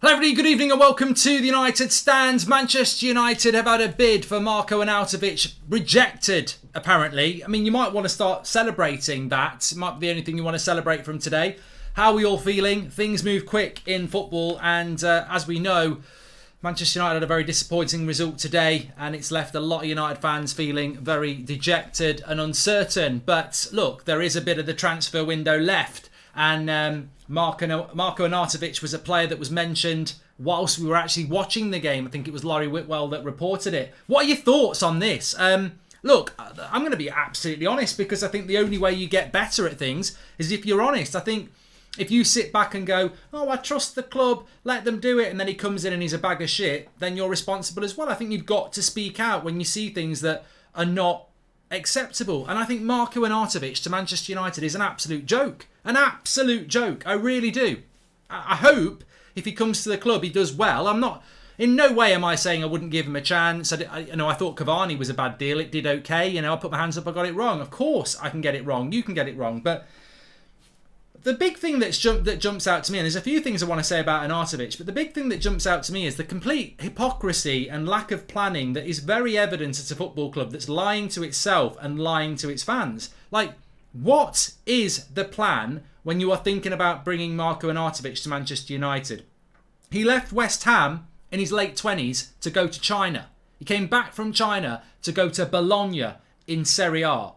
Hello everybody, good evening and welcome to the United Stands. Manchester United have had a bid for Marko Arnautovic rejected, apparently. I mean, you might want to start celebrating that. It might be the only thing you want to celebrate from today. How are we all feeling? Things move quick in football and as we know, Manchester United had a very disappointing result today and it's left a lot of United fans feeling very dejected and uncertain. But look, there is a bit of the transfer window left. And Marko Arnautovic was a player that was mentioned whilst we were actually watching the game. I think it was Laurie Whitwell that reported it. What are your thoughts on this? Look, I'm going to be absolutely honest because I think the only way you get better at things is if you're honest. I think if you sit back and go, oh, I trust the club, let them do it, and then he comes in and he's a bag of shit, then you're responsible as well. I think you've got to speak out when you see things that are not acceptable. And I think Marko Arnautovic to Manchester United is an absolute joke. An absolute joke. I really do. I hope if he comes to the club he does well. I'm not, in no way am I saying I wouldn't give him a chance. I thought Cavani was a bad deal. It did okay. I put my hands up, I got it wrong. Of course I can get it wrong. You can get it wrong. But the big thing that jumps out to me, and there's a few things I want to say about Arnautovic, but the big thing that jumps out to me is the complete hypocrisy and lack of planning that is very evident at a football club that's lying to itself and lying to its fans. Like, what is the plan when you are thinking about bringing Marko Arnautovic to Manchester United? He left West Ham in his late 20s to go to China. He came back from China to go to Bologna in Serie A.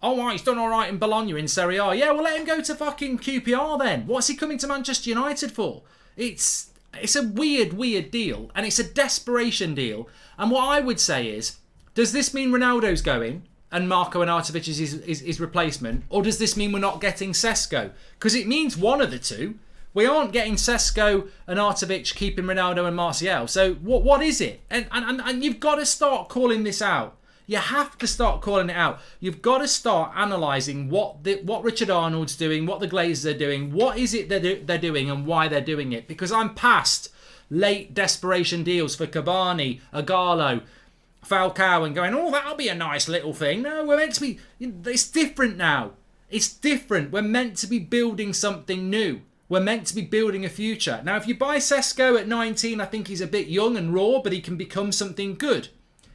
Oh, right, he's done all right in Bologna in Serie A. Yeah, well, let him go to fucking QPR then. What's he coming to Manchester United for? It's a weird deal, and it's a desperation deal. And what I would say is, does this mean Ronaldo's going and Marko Arnautovic is his replacement, or does this mean we're not getting Sesko? Because it means one of the two. We aren't getting Sesko, Arnautovic, keeping Ronaldo and Martial. So what is it? And you've got to start calling this out. You have to start calling it out. You've got to start analysing what Richard Arnold's doing, what the Glazers are doing, what is it they're doing and why they're doing it. Because I'm past late desperation deals for Cavani, Agallo, Falcao and going, oh, that'll be a nice little thing. No, we're meant to be, it's different now. It's different. We're meant to be building something new. We're meant to be building a future. Now, if you buy Sesko at 19, I think he's a bit young and raw, but he can become something good.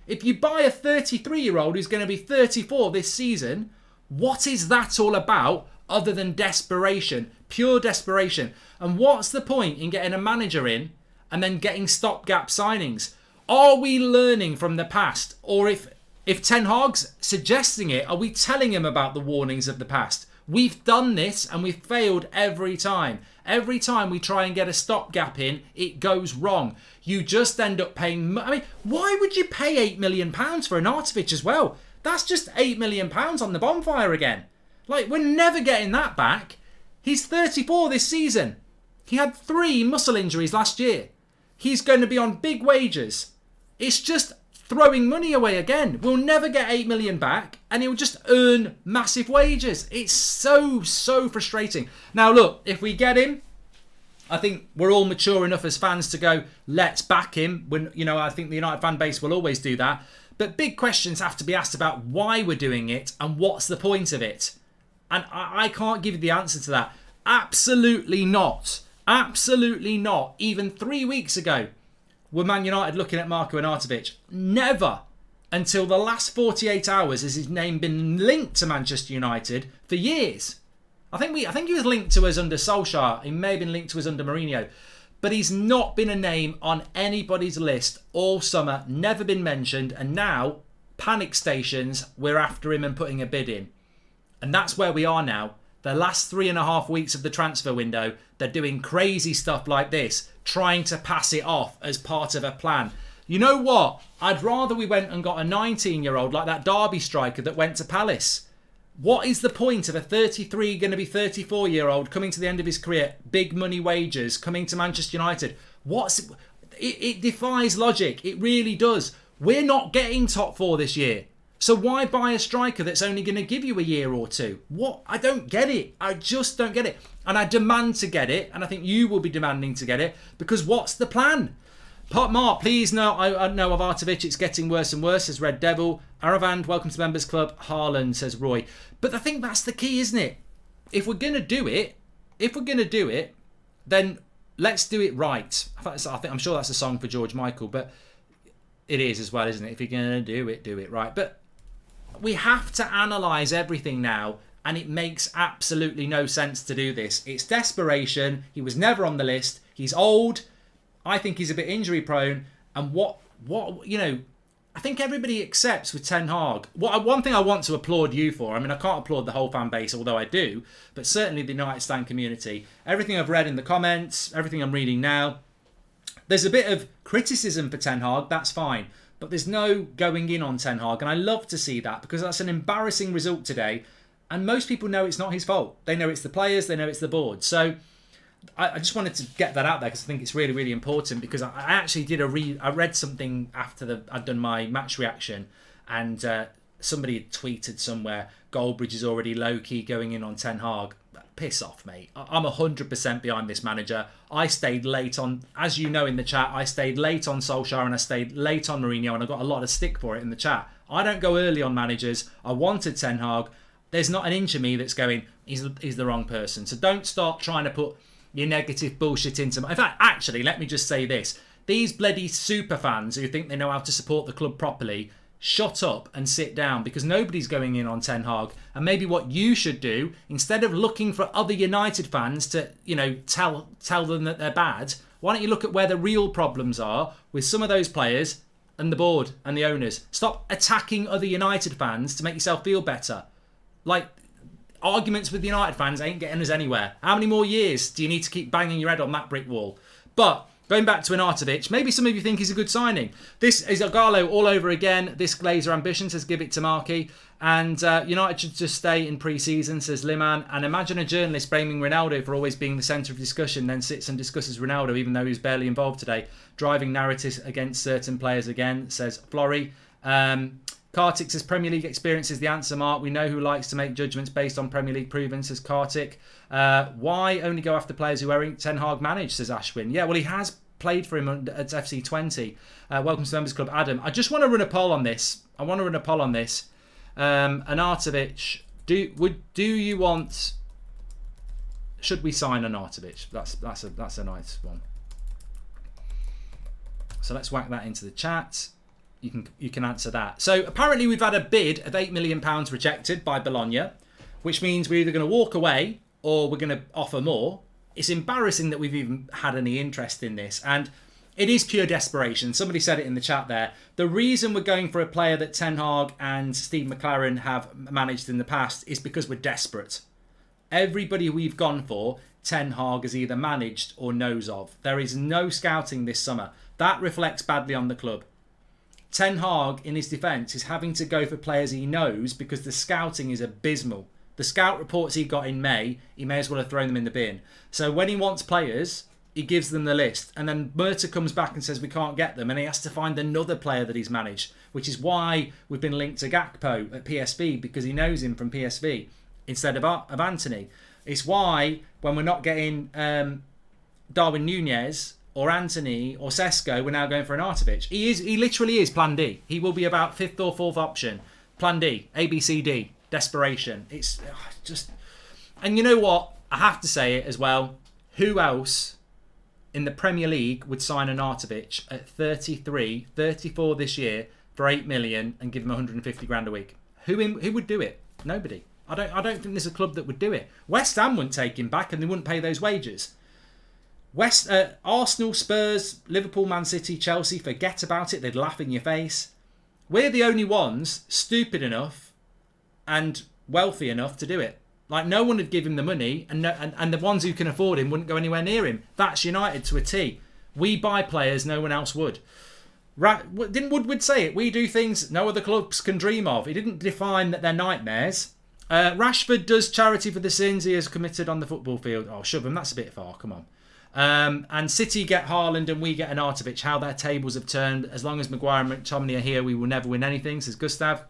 If you buy a 33-year-old who's going to be 34 this season, what is that all about other than desperation? Pure desperation. And what's the point in getting a manager in and then getting stopgap signings? Are we learning from the past? Or if Ten Hag's suggesting it, are we telling him about the warnings of the past? We've done this and we've failed every time. Every time we try and get a stopgap in, it goes wrong. You just end up paying... I mean, why would you pay £8 million for Arnautovic as well? That's just £8 million on the bonfire again. Like, we're never getting that back. He's 34 this season. He had 3 muscle injuries last year. He's going to be on big wages. It's just throwing money away again. We'll never get 8 million back and he'll just earn massive wages. It's so frustrating. Now look, if we get him, I think we're all mature enough as fans to go, let's back him. When I think the United fan base will always do that. But big questions have to be asked about why we're doing it and what's the point of it. And I can't give you the answer to that. Absolutely not. Absolutely not. Even 3 weeks ago, were Man United looking at Marko Arnautovic? Never until the last 48 hours has his name been linked to Manchester United for years. I think he was linked to us under Solskjaer. He may have been linked to us under Mourinho. But he's not been a name on anybody's list all summer, never been mentioned. And now, panic stations, we're after him and putting a bid in. And that's where we are now. The last 3.5 weeks of the transfer window, they're doing crazy stuff like this, trying to pass it off as part of a plan. You know what? I'd rather we went and got a 19-year-old like that Derby striker that went to Palace. What is the point of a 33, going to be 34-year-old coming to the end of his career, big money wages, coming to Manchester United? It defies logic. It really does. We're not getting top 4 this year. So why buy a striker that's only going to give you a year or two? What? I don't get it. I just don't get it. And I demand to get it. And I think you will be demanding to get it. Because what's the plan? Mark, please no. I know of Arnautovic. It's getting worse and worse, says Red Devil. Aravand, welcome to the Members Club. Haaland, says Roy. But I think that's the key, isn't it? If we're going to do it, then let's do it right. I'm sure that's a song for George Michael, but it is as well, isn't it? If you're going to do it right. But we have to analyse everything now, and it makes absolutely no sense to do this. It's desperation. He was never on the list. He's old. I think he's a bit injury prone. And what I think everybody accepts with Ten Hag. One thing I want to applaud you for, I mean, I can't applaud the whole fan base, although I do, but certainly the United Stand community. Everything I've read in the comments, everything I'm reading now, there's a bit of criticism for Ten Hag, that's fine. But there's no going in on Ten Hag, and I love to see that because that's an embarrassing result today. And most people know it's not his fault. They know it's the players, they know it's the board. So I just wanted to get that out there because I think it's really, really important, because I actually did I read something after I'd done my match reaction, and somebody had tweeted somewhere, Goldbridge is already low-key going in on Ten Hag. Piss off, mate. I'm 100% behind this manager. I stayed late on, as you know in the chat, I stayed late on Solskjaer and I stayed late on Mourinho, and I got a lot of stick for it in the chat. I don't go early on managers. I wanted Ten Hag. There's not an inch of me that's going, he's the wrong person. So don't start trying to put your negative bullshit into... In fact, actually, let me just say this. These bloody super fans who think they know how to support the club properly, shut up and sit down, because nobody's going in on Ten Hag. And maybe what you should do, instead of looking for other United fans to, tell them that they're bad, why don't you look at where the real problems are with some of those players and the board and the owners? Stop attacking other United fans to make yourself feel better. Like, arguments with United fans ain't getting us anywhere. How many more years do you need to keep banging your head on that brick wall? But going back to Arnautovic, maybe some of you think he's a good signing. This is Agallo all over again. This Glazer ambition says give it to Markey. And United should just stay in pre-season, says Liman. And imagine a journalist blaming Ronaldo for always being the centre of discussion, then sits and discusses Ronaldo even though he was barely involved today. Driving narratives against certain players again, says Flory. Kartik says Premier League experience is the answer, Mark. We know who likes to make judgments based on Premier League proven, says Kartik. Why only go after players who Eric Ten Hag managed, says Ashwin. Yeah, well, he has played for him at FC 20. Welcome to the Members Club, Adam. I just want to run a poll on this. Arnautovic, do you want... Should we sign Arnautovic? That's a nice one. So let's whack that into the chat. You can answer that. So apparently we've had a bid of £8 million rejected by Bologna, which means we're either going to walk away or we're going to offer more. It's embarrassing that we've even had any interest in this, and it is pure desperation. Somebody said it in the chat there. The reason we're going for a player that Ten Hag and Steve McLaren have managed in the past is because we're desperate. Everybody we've gone for, Ten Hag has either managed or knows of. There is no scouting this summer. That reflects badly on the club. Ten Hag, in his defence, is having to go for players he knows because the scouting is abysmal. The scout reports he got in May, he may as well have thrown them in the bin. So when he wants players, he gives them the list. And then Murta comes back and says we can't get them. And he has to find another player that he's managed, which is why we've been linked to Gakpo at PSV, because he knows him from PSV instead of Anthony. It's why when we're not getting Darwin Núñez or Anthony or Sesko, we're now going for Arnautovic. He literally is Plan D. He will be about 5th or 4th option. Plan D, A, B, C, D, desperation. It's just... And you know what? I have to say it as well. Who else in the Premier League would sign Arnautovic at 33, 34 this year for 8 million and give him 150 grand a week? Who would do it? Nobody. I don't think there's a club that would do it. West Ham wouldn't take him back and they wouldn't pay those wages. Arsenal, Spurs, Liverpool, Man City, Chelsea, forget about it. They'd laugh in your face. We're the only ones stupid enough and wealthy enough to do it. Like, no one would give him the money, and the ones who can afford him wouldn't go anywhere near him. That's United to a T. We buy players no one else would. Didn't Woodward say it? We do things no other clubs can dream of. He didn't define that they're nightmares. Rashford does charity for the sins he has committed on the football field. Oh, shove him. That's a bit far. Come on. And City get Haaland and we get Arnautovic. How their tables have turned. As long as Maguire and McTominay are here, we will never win anything, says Gustav.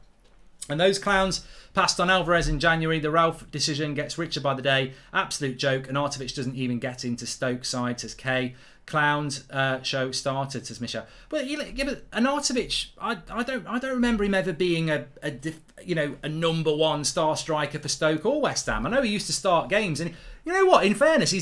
And those clowns passed on Alvarez in January. The Ralph decision gets richer by the day. Absolute joke. Arnautovic doesn't even get into Stoke side, says Kay. Clowns show started, says Misha. But Arnautovic, I don't remember him ever being a number one star striker for Stoke or West Ham. I know he used to start games, and you know what? In fairness,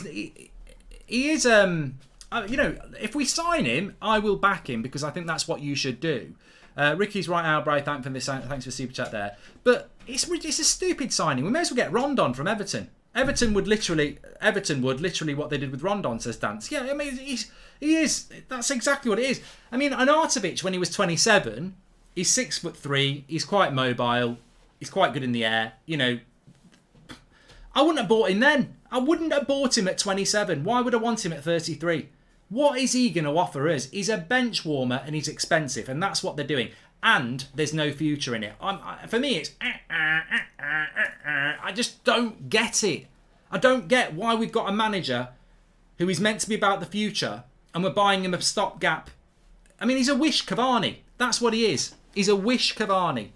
he is, if we sign him, I will back him because I think that's what you should do. Ricky's right out, Bray. Thanks for super chat there. But it's a stupid signing. We may as well get Rondon from Everton. Everton would literally what they did with Rondon, says Dance. Yeah, I mean, he is. That's exactly what it is. I mean, Arnautovic, when he was 27, he's 6'3", he's quite mobile, he's quite good in the air. I wouldn't have bought him then. I wouldn't have bought him at 27. Why would I want him at 33? What is he going to offer us? He's a bench warmer and he's expensive, and that's what they're doing. And there's no future in it. For me, it's... I just don't get it. I don't get why we've got a manager who is meant to be about the future and we're buying him a stopgap. I mean, he's a wish Cavani. That's what he is. He's a wish Cavani.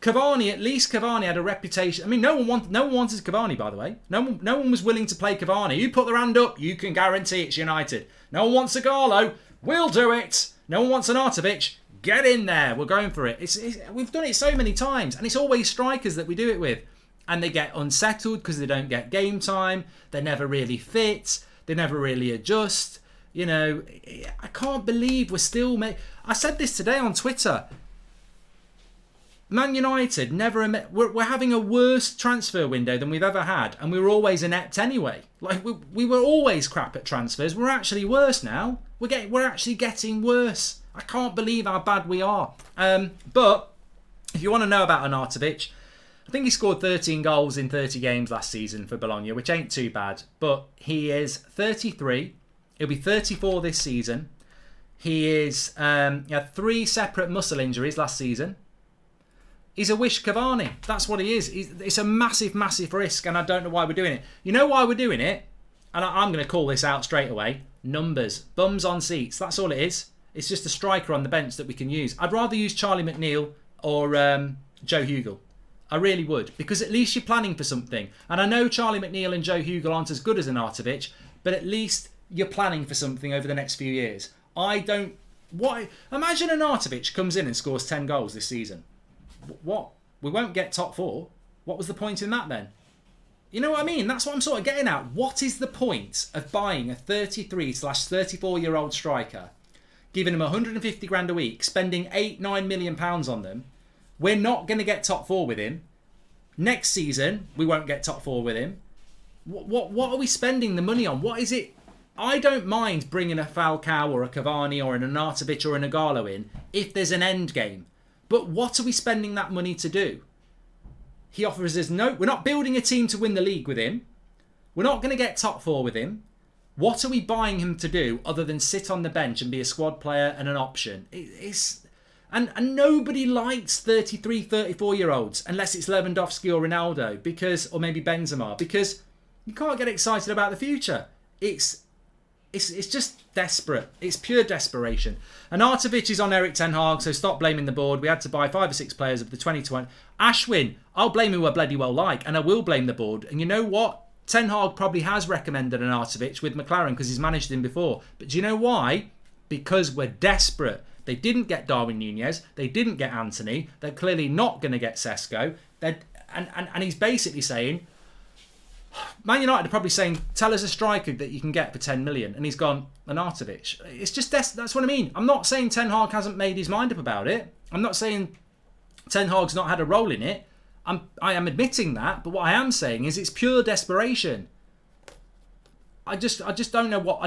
At least Cavani had a reputation. I mean, no one wanted Cavani, by the way. No one was willing to play Cavani. You put their hand up, you can guarantee it's United. No one wants Zagallo. We'll do it. No one wants Arnautovic. Get in there. We're going for it. We've done it so many times, and it's always strikers that we do it with. And they get unsettled because they don't get game time. They're never really fit. They never really adjust. I can't believe we're still... I said this today on Twitter. Man United we're having a worse transfer window than we've ever had, and we were always inept anyway. Like we were always crap at transfers. We're actually worse now. We're actually getting worse. I can't believe how bad we are. But if you want to know about Arnautovic, I think he scored 13 goals in 30 games last season for Bologna, which ain't too bad. But he is 33. He'll be 34 this season. He had 3 separate muscle injuries last season. He's a wish Cavani. That's what he is. It's a massive, massive risk, and I don't know why we're doing it. You know why we're doing it? And I'm going to call this out straight away. Numbers. Bums on seats. That's all it is. It's just a striker on the bench that we can use. I'd rather use Charlie McNeil or Joe Hugel. I really would, because at least you're planning for something. And I know Charlie McNeil and Joe Hugel aren't as good as Arnautovic, but at least you're planning for something over the next few years. Imagine Arnautovic comes in and scores 10 goals this season. What? We won't get top 4. What was the point in that then? You know what I mean? That's what I'm sort of getting at. What is the point of buying a 33/34-year-old striker, giving him 150 grand a week, spending £8-9 million on them? We're not going to get top 4 with him. Next season, we won't get top 4 with him. What are we spending the money on? What is it? I don't mind bringing a Falcao or a Cavani or an Arnautovic or an Ighalo in if there's an end game. But what are we spending that money to do? He offers us we're not building a team to win the league with him. We're not going to get top 4 with him. What are we buying him to do other than sit on the bench and be a squad player and an option? And nobody likes 33, 34-year-olds unless it's Lewandowski or Ronaldo or maybe Benzema, because you can't get excited about the future. It's just desperate. It's pure desperation. And Arnautovic is on Eric Ten Hag, so stop blaming the board. We had to buy 5 or 6 players of the 2020. Ashwin, I'll blame who I bloody well like, and I will blame the board. And you know what? Ten Hag probably has recommended an Arnautovic with McLaren because he's managed him before. But do you know why? Because we're desperate. They didn't get Darwin Nunez. They didn't get Anthony. They're clearly not going to get Sesko. And he's basically saying... Man United are probably saying, tell us a striker that you can get for 10 million. And he's gone, Arnautovic. It's just, that's what I mean. I'm not saying Ten Hag hasn't made his mind up about it. I'm not saying Ten Hag's not had a role in it. I am admitting that. But what I am saying is it's pure desperation. I just don't know what,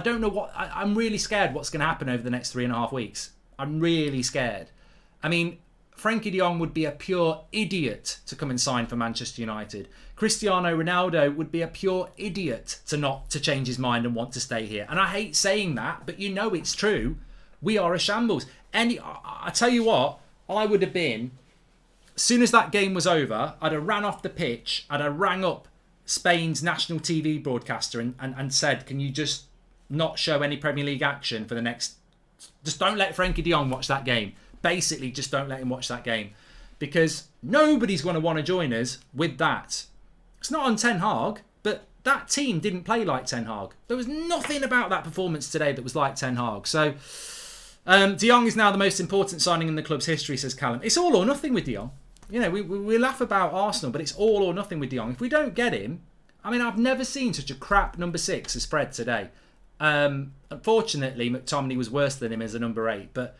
I'm really scared what's going to happen over the next 3.5 weeks. I'm really scared. I mean, Frankie de Jong would be a pure idiot to come and sign for Manchester United. Cristiano Ronaldo would be a pure idiot to change his mind and want to stay here. And I hate saying that, but you know it's true. We are a shambles. I tell you what, I would have been, as soon as that game was over, I'd have ran off the pitch, I'd have rang up Spain's national TV broadcaster and said, can you just not show any Premier League action for the next... Just don't let Frankie de Jong watch that game. Basically, just don't let him watch that game. Because nobody's going to want to join us with that. It's not on Ten Hag, but that team didn't play like Ten Hag. There was nothing about that performance today that was like Ten Hag. So, de Jong is now the most important signing in the club's history, says Callum. It's all or nothing with de Jong. You know, we laugh about Arsenal, but it's all or nothing with de Jong. If we don't get him, I mean, I've never seen such a crap number 6 as Fred today. Unfortunately, McTominay was worse than him as a number 8. But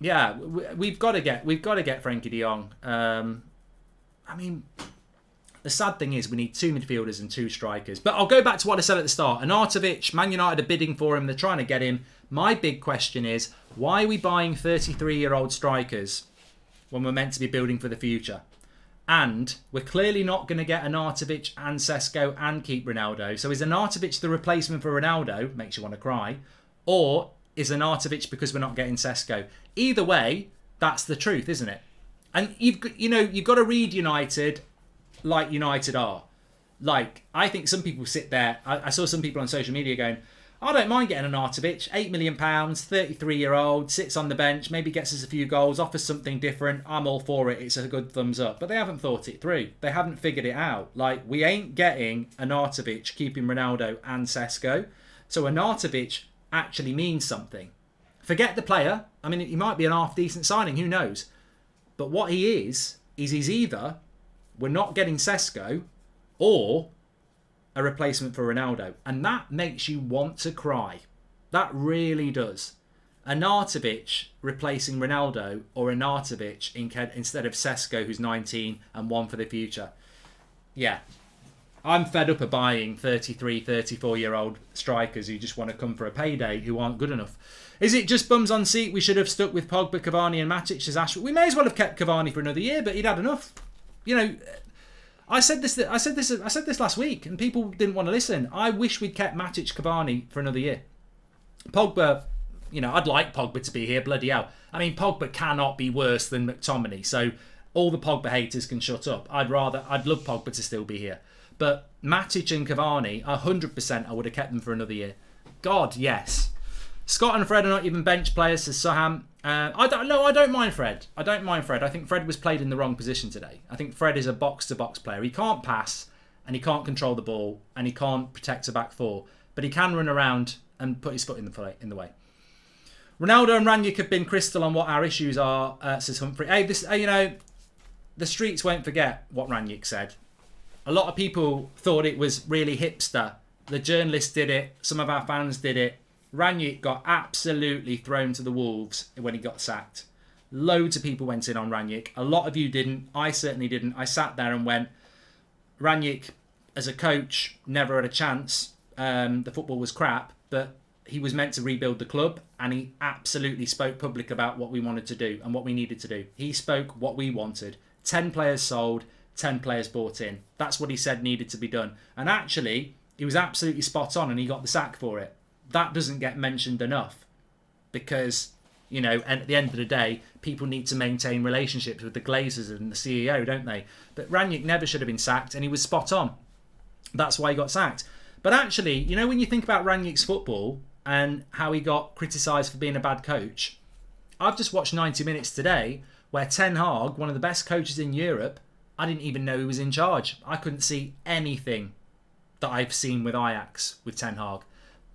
yeah, we've got to get Frankie de Jong. I mean, the sad thing is we need 2 midfielders and 2 strikers. But I'll go back to what I said at the start. Arnautovic, Man United are bidding for him. They're trying to get him. My big question is, why are we buying 33-year-old strikers when we're meant to be building for the future? And we're clearly not going to get Arnautovic and Sesko and keep Ronaldo. So is Arnautovic the replacement for Ronaldo? Makes you want to cry. Or is Arnautovic because we're not getting Sesko? Either way, that's the truth, isn't it? And you've got to read United like United are. Like, I think some people sit there. I saw some people on social media going, I don't mind getting Arnautovic, £8 million, 33-year-old, sits on the bench, maybe gets us a few goals, offers something different. I'm all for it. It's a good thumbs up. But they haven't thought it through. They haven't figured it out. Like, we ain't getting Arnautovic keeping Ronaldo and Sesko. So Arnautovic actually means something. Forget the player. I mean, he might be an half-decent signing. Who knows? But what he is he's either we're not getting Sesko or a replacement for Ronaldo. And that makes you want to cry. That really does. Arnautovic replacing Ronaldo or Arnautovic instead of Sesko, who's 19 and one for the future. Yeah. I'm fed up of buying 33, 34-year-old strikers who just want to come for a payday, who aren't good enough. Is it just bums on seat? We should have stuck with Pogba, Cavani and Matic as Ashford. We may as well have kept Cavani for another year, but he'd had enough. You know, I said this last week, and people didn't want to listen. I wish we'd kept Matic, Cavani for another year. Pogba, you know, I'd like Pogba to be here. Bloody hell! I mean, Pogba cannot be worse than McTominay. So all the Pogba haters can shut up. I'd love Pogba to still be here. But Matic and Cavani, 100%, I would have kept them for another year. God, yes. Scott and Fred are not even bench players, says Soham. I don't mind Fred. I don't mind Fred. I think Fred was played in the wrong position today. I think Fred is a box-to-box player. He can't pass, and he can't control the ball, and he can't protect a back four. But he can run around and put his foot in the way. Ronaldo and Rangnick have been crystal on what our issues are, says Humphrey. Hey, the streets won't forget what Rangnick said. A lot of people thought it was really hipster. The journalists did it. Some of our fans did it. Rangnick got absolutely thrown to the wolves when he got sacked. Loads of people went in on Rangnick. A lot of you didn't. I certainly didn't. I sat there and went, Rangnick, as a coach, never had a chance. The football was crap, but he was meant to rebuild the club, and he absolutely spoke public about what we wanted to do and what we needed to do. He spoke what we wanted. 10 players sold, 10 players bought in. That's what he said needed to be done. And actually, he was absolutely spot on, and he got the sack for it. That doesn't get mentioned enough because, you know, and at the end of the day, people need to maintain relationships with the Glazers and the CEO, don't they? But Rangnick never should have been sacked, and he was spot on. That's why he got sacked. But actually, you know, when you think about Rangnick's football and how he got criticised for being a bad coach, I've just watched 90 minutes today where Ten Hag, one of the best coaches in Europe, I didn't even know he was in charge. I couldn't see anything that I've seen with Ajax with Ten Hag.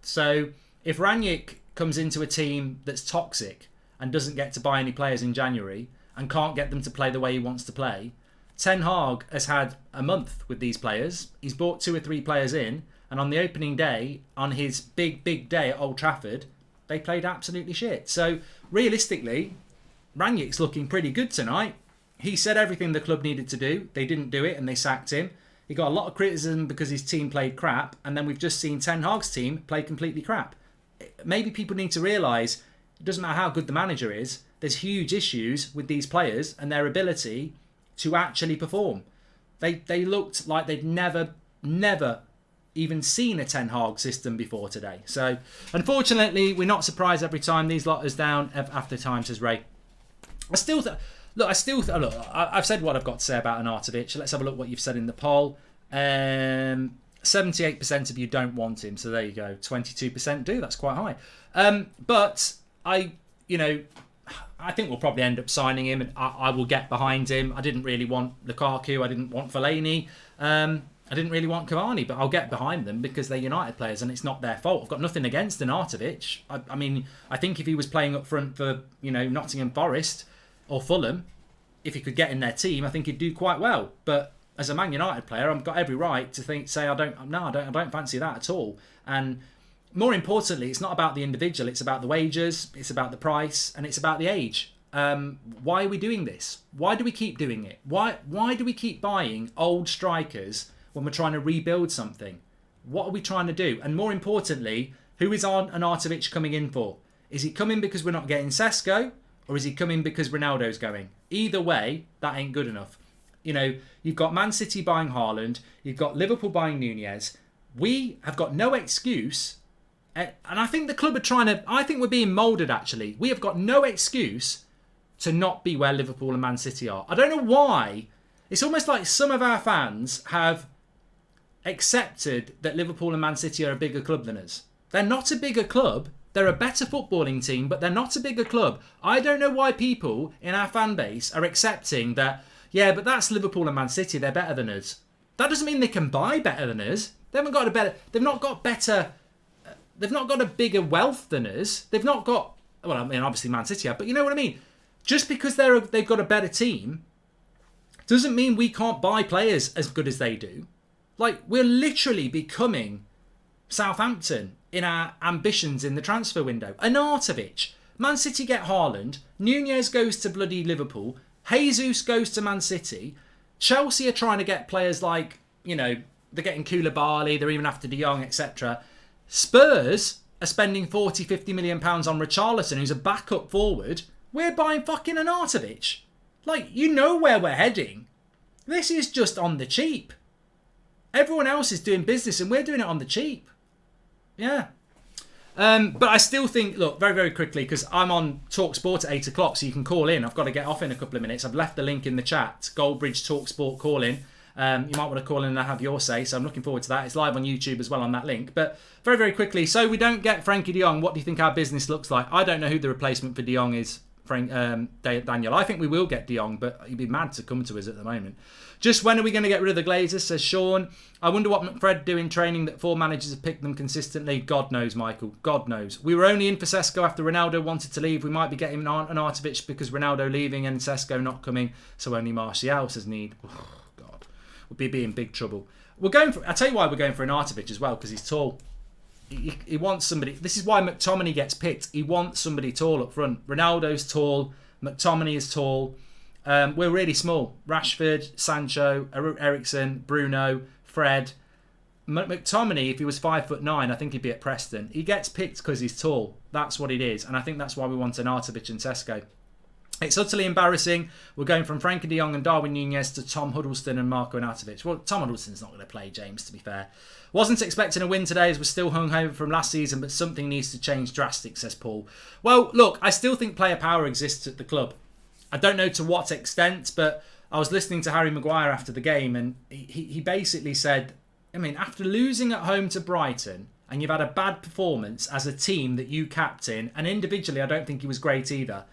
So if Rangnick comes into a team that's toxic and doesn't get to buy any players in January and can't get them to play the way he wants to play, Ten Hag has had a month with these players. He's brought 2 or 3 players in, and on the opening day, on his big day at Old Trafford, they played absolutely shit. So realistically, Rangnick's looking pretty good tonight. He said everything the club needed to do. They didn't do it and they sacked him. He got a lot of criticism because his team played crap, and then we've just seen Ten Hag's team play completely crap. Maybe people need to realise it doesn't matter how good the manager is, there's huge issues with these players and their ability to actually perform. They looked like they'd never even seen a Ten Hag system before today. So, unfortunately, we're not surprised every time these lot is down after time, says Ray. I've said what I've got to say about Arnautovic. Let's have a look what you've said in the poll. 78% of you don't want him, so there you go. 22% do. That's quite high. But I think we'll probably end up signing him, and I will get behind him. I didn't really want Lukaku. I didn't want Fellaini. I didn't really want Cavani, but I'll get behind them because they're United players, and it's not their fault. I've got nothing against Arnautovic. I mean, I think if he was playing up front for Nottingham Forest or Fulham, if he could get in their team, I think he'd do quite well. But as a Man United player, I've got every right to say I don't fancy that at all. And more importantly, it's not about the individual. It's about the wages. It's about the price, and it's about the age. Why are we doing this? Why do we keep doing it? Why do we keep buying old strikers when we're trying to rebuild something? What are we trying to do? And more importantly, who is Arnautovic coming in for? Is he coming because we're not getting Sesko, or is he coming because Ronaldo's going? Either way, that ain't good enough. You know, you've got Man City buying Haaland, you've got Liverpool buying Nunez. We have got no excuse, and I think the club are trying to. I think we're being moulded. Actually, we have got no excuse to not be where Liverpool and Man City are. I don't know why. It's almost like some of our fans have accepted that Liverpool and Man City are a bigger club than us. They're not a bigger club. They're a better footballing team, but they're not a bigger club. I don't know why people in our fan base are accepting that, yeah, but that's Liverpool and Man City. They're better than us. That doesn't mean they can buy better than us. They've not got a bigger wealth than us. They've not got, well, I mean, obviously Man City have, but you know what I mean? Just because they've got a better team doesn't mean we can't buy players as good as they do. Like, we're literally becoming Southampton in our ambitions in the transfer window. Arnautovic. Man City get Haaland. Nunez goes to bloody Liverpool. Jesus goes to Man City. Chelsea are trying to get players like, you know, they're getting Koulibaly, they're even after De Jong, etc. Spurs are spending 40, 50 million pounds on Richarlison, who's a backup forward. We're buying fucking Arnautovic. Like, you know where we're heading. This is just on the cheap. Everyone else is doing business and we're doing it on the cheap. Yeah. But I still think, look, very, very quickly, because I'm on TalkSport at 8 o'clock, so you can call in. I've got to get off in a couple of minutes. I've left the link in the chat, Goldbridge TalkSport call in. You might want to call in and have your say, so I'm looking forward to that. It's live on YouTube as well on that link. But very, very quickly, so we don't get Frankie de Jong. What do you think our business looks like? I don't know who the replacement for de Jong is, Daniel. I think we will get de Jong, but he'd be mad to come to us at the moment. Just when are we going to get rid of the Glazers, says Sean. I wonder what McFred do in training that 4 managers have picked them consistently. God knows, Michael. God knows. We were only in for Sesko after Ronaldo wanted to leave. We might be getting an Arnautovic because Ronaldo leaving and Sesko not coming. So only Martial says need. Oh, God. We'll be in big trouble. I'll tell you why we're going for Arnautovic as well, because he's tall. He wants somebody. This is why McTominay gets picked. He wants somebody tall up front. Ronaldo's tall. McTominay is tall. We're really small. Rashford, Sancho, Eriksen, Bruno, Fred. McTominay, if he was 5'9", I think he'd be at Preston. He gets picked because he's tall. That's what it is. And I think that's why we want Arnautovic and Sesko. It's utterly embarrassing. We're going from Frankie de Jong and Darwin Nunez to Tom Huddleston and Marco Arnautovic. Well, Tom Huddleston's not going to play, James, to be fair. Wasn't expecting a win today as we're still hungover from last season, but something needs to change drastic, says Paul. Well, look, I still think player power exists at the club. I don't know to what extent, but I was listening to Harry Maguire after the game, and he basically said, I mean, after losing at home to Brighton, and you've had a bad performance as a team that you captain, and individually I don't think he was great either.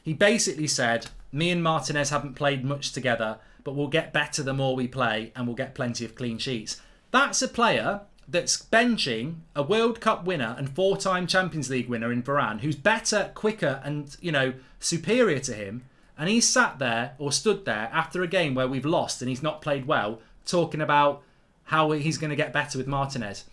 He basically said, me and Martinez haven't played much together, but we'll get better the more we play, and we'll get plenty of clean sheets. That's a player that's benching a World Cup winner and 4-time Champions League winner in Varane, who's better, quicker, and, you know, superior to him. And he's sat there or stood there after a game where we've lost and he's not played well, talking about how he's going to get better with Martinez.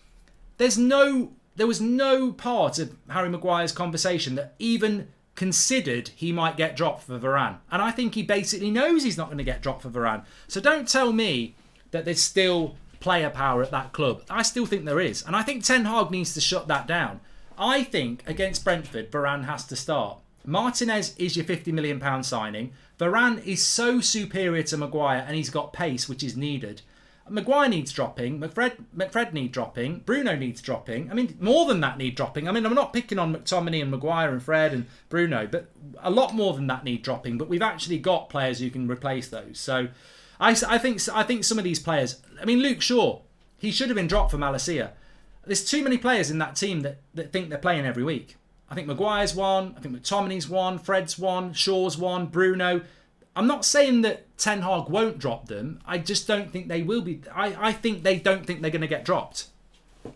There was no part of Harry Maguire's conversation that even considered he might get dropped for Varane. And I think he basically knows he's not going to get dropped for Varane. So don't tell me that there's still player power at that club. I still think there is. And I think Ten Hag needs to shut that down. I think against Brentford, Varane has to start. Martinez is your £50 million signing. Varane is so superior to Maguire and he's got pace, which is needed. Maguire needs dropping. McFred needs dropping. Bruno needs dropping. I mean, more than that need dropping. I mean, I'm not picking on McTominay and Maguire and Fred and Bruno, but a lot more than that need dropping. But we've actually got players who can replace those. So I think some of these players... I mean, Luke Shaw, he should have been dropped for Malacia. There's too many players in that team that think they're playing every week. I think Maguire's one. I think McTominay's one. Fred's one. Shaw's one. Bruno. I'm not saying that Ten Hag won't drop them. I just don't think they will be. I think they don't think they're going to get dropped.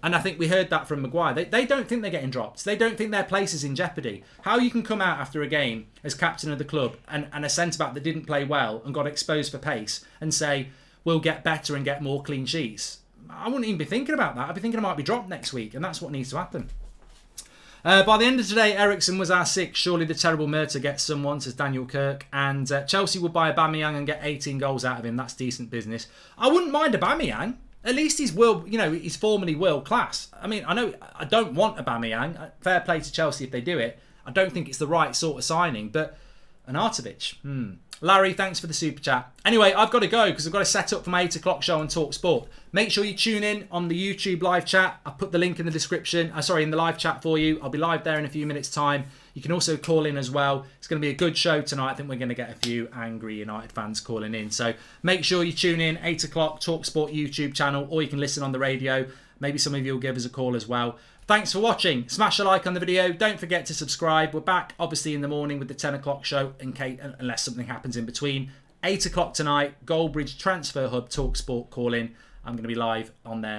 And I think we heard that from Maguire. They don't think they're getting dropped. They don't think their place is in jeopardy. How you can come out after a game as captain of the club and a centre-back that didn't play well and got exposed for pace and say, we'll get better and get more clean sheets. I wouldn't even be thinking about that. I'd be thinking I might be dropped next week, and that's what needs to happen. By the end of today, Ericsson was our 6th. Surely the terrible Murta gets someone, says Daniel Kirk. And Chelsea will buy Aubameyang and get 18 goals out of him. That's decent business. I wouldn't mind Aubameyang. At least he's he's formerly world class. I mean, I know I don't want Aubameyang. Fair play to Chelsea if they do it. I don't think it's the right sort of signing. But Arnautovic, Larry, thanks for the super chat. Anyway, I've got to go because I've got to set up for my 8 o'clock show on Talk Sport. Make sure you tune in on the YouTube live chat. I'll put the link in the description. In the live chat for you. I'll be live there in a few minutes' time. You can also call in as well. It's going to be a good show tonight. I think we're going to get a few angry United fans calling in. So make sure you tune in, 8 o'clock, Talk Sport YouTube channel, or you can listen on the radio. Maybe some of you will give us a call as well. Thanks for watching. Smash a like on the video. Don't forget to subscribe. We're back, obviously, in the morning with the 10 o'clock show, unless something happens in between. 8 o'clock tonight, Goldbridge Transfer Hub, Talk Sport call in. I'm going to be live on there